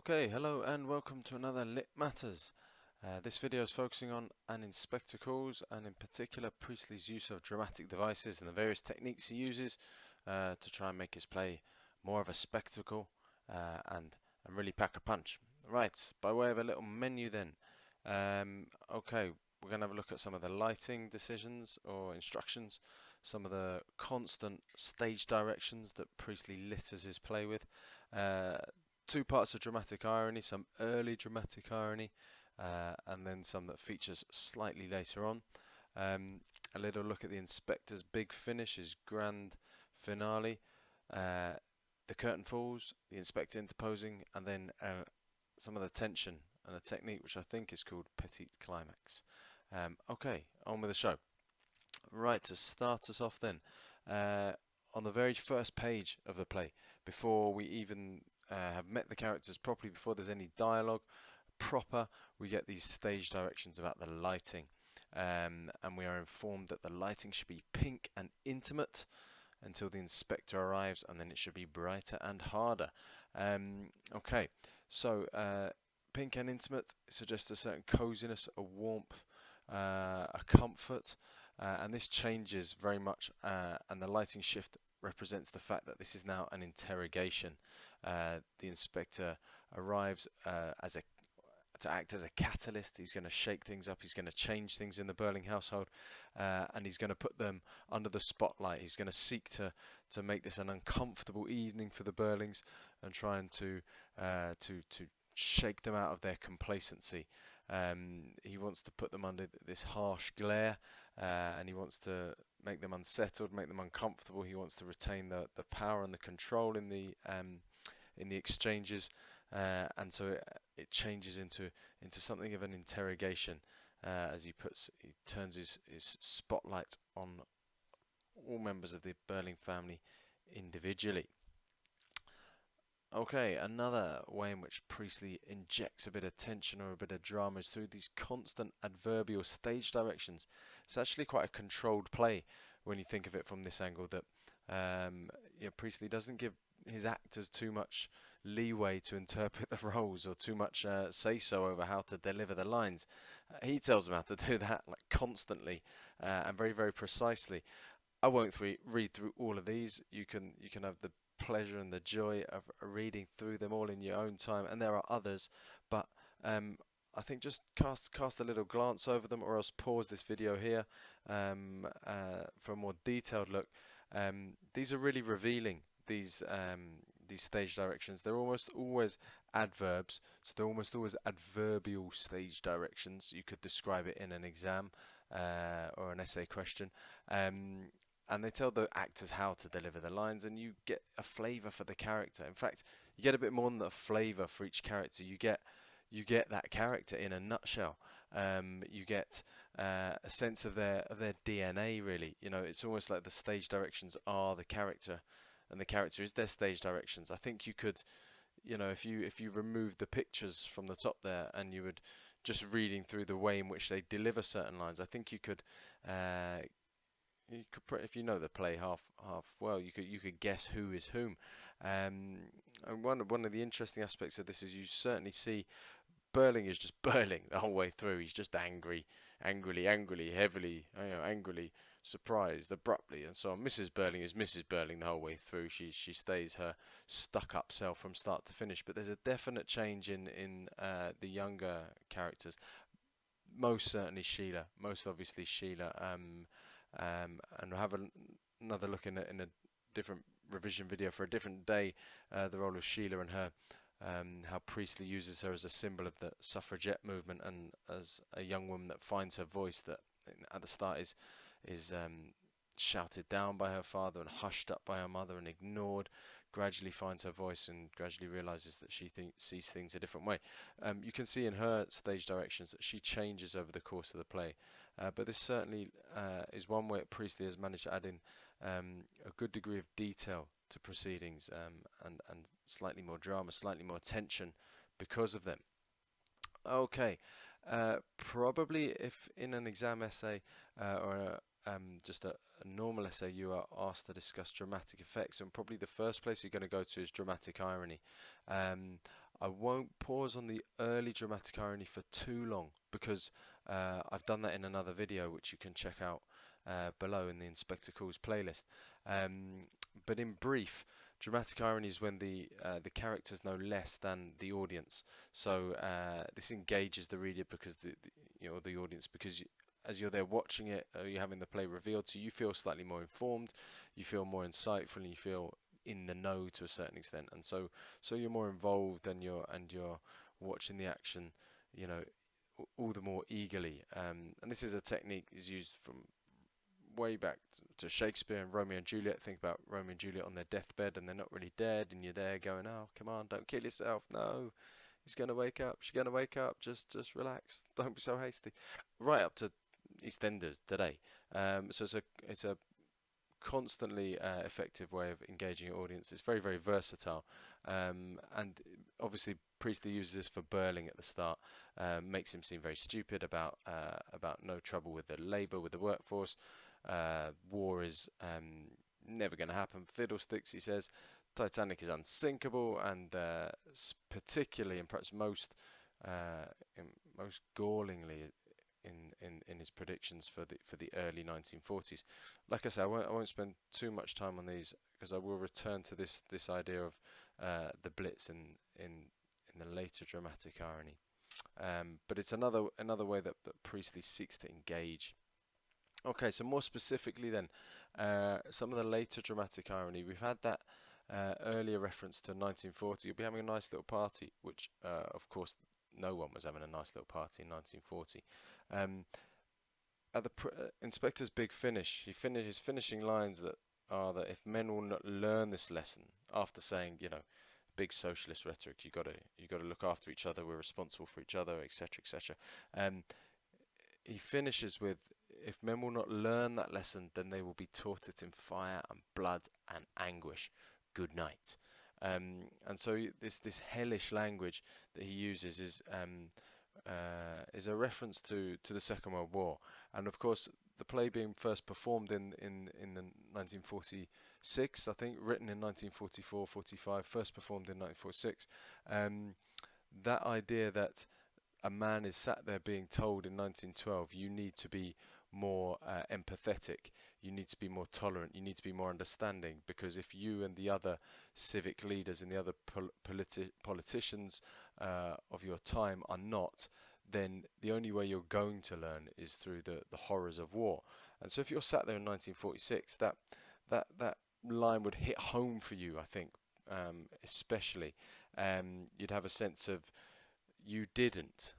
Okay, hello and welcome to another Lit Matters. This video is focusing on an spectacles and in particular Priestley's use of dramatic devices and the various techniques he uses to try and make his play more of a spectacle and really pack a punch. Right, by way of a little menu then. Okay, we're going to have a look at some of the lighting decisions or instructions, some of the constant stage directions that Priestley litters his play with. Two parts of dramatic irony, some early dramatic irony, and then some that features slightly later on. A little look at the inspector's big finish, his grand finale. The curtain falls, the inspector interposing, and then some of the tension and a technique which I think is called petit climax. Okay, on with the show. Right, to start us off then, on the very first page of the play, before we even have met the characters properly, before there's any dialogue proper, we get these stage directions about the lighting, and we are informed that the lighting should be pink and intimate until the inspector arrives, and then it should be brighter and harder. Okay, so pink and intimate suggests a certain coziness, a warmth, a comfort, and this changes very much, and the lighting shift represents the fact that this is now an interrogation. The inspector arrives to act as a catalyst. He's going to shake things up. He's going to change things in the Burling household, and he's going to put them under the spotlight. He's going to seek to make this an uncomfortable evening for the Burlings and trying to shake them out of their complacency. He wants to put them under this harsh glare, and he wants to make them unsettled, make them uncomfortable. He wants to retain the power and the control in the exchanges, and so it changes into something of an interrogation as he turns his spotlight on all members of the Burling family individually. Okay, another way in which Priestley injects a bit of tension or a bit of drama is through these constant adverbial stage directions. It's actually quite a controlled play when you think of it from this angle, that Priestley doesn't give his actors too much leeway to interpret the roles or too much say-so over how to deliver the lines. He tells them how to do that like constantly and very, very precisely. I won't read through all of these. You can have the pleasure and the joy of reading through them all in your own time, and there are others, but I think just cast a little glance over them, or else pause this video here for a more detailed look. These are really revealing, these stage directions. They're almost always adverbs, so they're almost always adverbial stage directions. You could describe it in an exam or an essay question. And they tell the actors how to deliver the lines, and you get a flavour for the character. In fact, you get a bit more than a flavour for each character. You get that character in a nutshell. You get a sense of their DNA, really. You know, it's almost like the stage directions are the character, and the character is their stage directions. I think you could, if you remove the pictures from the top there, and you would just reading through the way in which they deliver certain lines, I think you could. If you know the play half well, you could guess who is whom. And one of the interesting aspects of this is you certainly see Burling is just Burling the whole way through. He's just angrily, heavily, angrily, surprised, abruptly, and so on. Mrs. Burling is Mrs. Burling the whole way through. She stays her stuck-up self from start to finish. But there's a definite change in the younger characters. Most certainly Sheila. Most obviously Sheila. And we'll have another look in a different revision video for a different day, the role of Sheila and her, how Priestley uses her as a symbol of the suffragette movement and as a young woman that finds her voice, that at the start is shouted down by her father and hushed up by her mother and ignored, gradually finds her voice and gradually realizes that she sees things a different way. You can see in her stage directions that she changes over the course of the play. But this certainly is one way Priestley has managed to add in a good degree of detail to proceedings and slightly more drama, slightly more tension because of them. Okay, probably if in an exam essay or just a normal essay you are asked to discuss dramatic effects, and probably the first place you're going to go to is dramatic irony. I won't pause on the early dramatic irony for too long because I've done that in another video which you can check out below in the Inspector Calls playlist. Um, but in brief, dramatic irony is when the characters know less than the audience. So this engages the reader because the audience, because as you're there watching it, you're having the play revealed to you, you feel slightly more informed, you feel more insightful, and you feel in the know to a certain extent, and so you're more involved, and you're watching the action, you know, all the more eagerly. And this is a technique is used from way back to Shakespeare and Romeo and Juliet. Think about Romeo and Juliet on their deathbed, and they're not really dead, and you're there going, "Oh, come on, don't kill yourself. No, he's gonna wake up. She's gonna wake up. Just relax. Don't be so hasty." Right up to EastEnders today. So it's a constantly effective way of engaging your audience. It's very, very versatile, and obviously Priestley uses this for Burling at the start. Makes him seem very stupid about no trouble with the labour, with the workforce. War is never going to happen. Fiddlesticks, he says. Titanic is unsinkable, and particularly, and perhaps most gallingly, in his predictions for the early 1940s. Like I say, I won't spend too much time on these because I will return to this idea of the Blitz in the later dramatic irony. But it's another way that Priestley seeks to engage. Okay, so more specifically then, some of the later dramatic irony. We've had that earlier reference to 1940. You'll be having a nice little party, which of course no one was having a nice little party in 1940. At the Inspector's big finish, his finishing lines that are that if men will not learn this lesson, after saying, big socialist rhetoric, you got to look after each other, we're responsible for each other, etc., etc. He finishes with, if men will not learn that lesson, then they will be taught it in fire and blood and anguish. Good night. And so this hellish language that he uses is a reference to the Second World War, and of course the play being first performed in the 1946, I think, written in 1944-45, first performed in 1946. That idea that a man is sat there being told in 1912, you need to be more empathetic, you need to be more tolerant, you need to be more understanding, because if you and the other civic leaders and the other politicians of your time are not, then the only way you're going to learn is through the horrors of war. And so if you're sat there in 1946, that line would hit home for you, I think, especially. You'd have a sense of you didn't,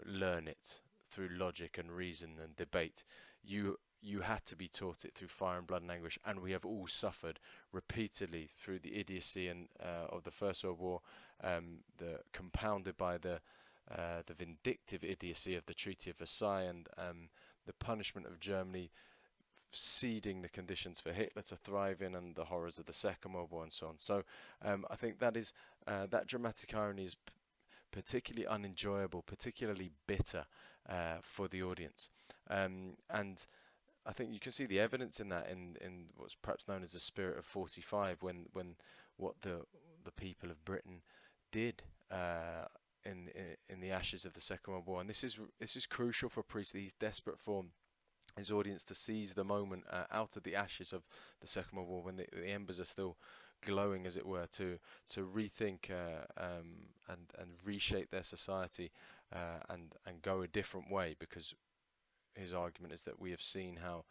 learn it through logic and reason and debate. You had to be taught it through fire and blood and anguish, and we have all suffered repeatedly through the idiocy of the First World War, compounded by the vindictive idiocy of the Treaty of Versailles, and the punishment of Germany ceding the conditions for Hitler to thrive in, and the horrors of the Second World War, and so on. So I think that dramatic irony is particularly unenjoyable, particularly bitter for the audience, and I think you can see the evidence in that in what's perhaps known as the spirit of 45, when what the people of Britain did in the ashes of the Second World War. And this is crucial for Priestley. He's desperate for his audience to seize the moment out of the ashes of the Second World War, when the embers are still glowing, as it were, to rethink and reshape their society and go a different way, because his argument is that we have seen how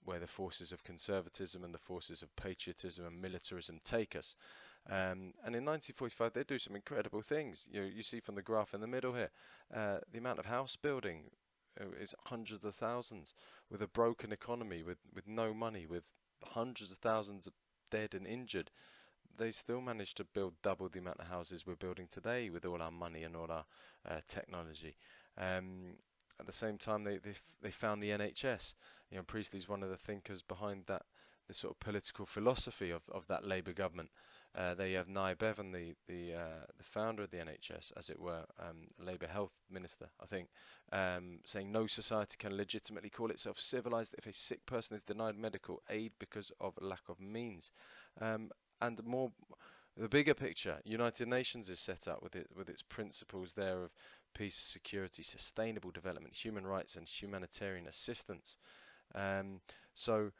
where the forces of conservatism and the forces of patriotism and militarism take us. And in 1945 they do some incredible things. You see from the graph in the middle here, the amount of house building is hundreds of thousands, with a broken economy, with no money, with hundreds of thousands of dead and injured. They still managed to build double the amount of houses we're building today with all our money and all our technology. At the same time, they found the NHS. Priestley's one of the thinkers behind that, the sort of political philosophy of that Labour government. They have Nye Bevan, the founder of the NHS, as it were, Labour Health Minister, I think, saying no society can legitimately call itself civilised if a sick person is denied medical aid because of lack of means. And The bigger picture, United Nations is set up with its principles there of peace, security, sustainable development, human rights, and humanitarian assistance. So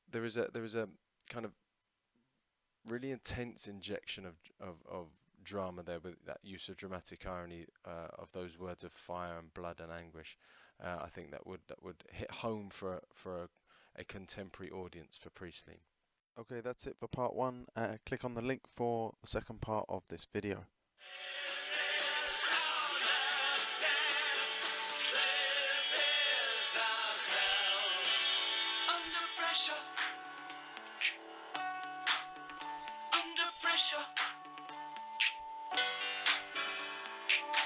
there is a kind of really intense injection of drama there, with that use of dramatic irony of those words of fire and blood and anguish. I think that would hit home for a contemporary audience for Priestley. Okay, that's it for part one. Click on the link for the second part of this video.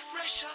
Pressure.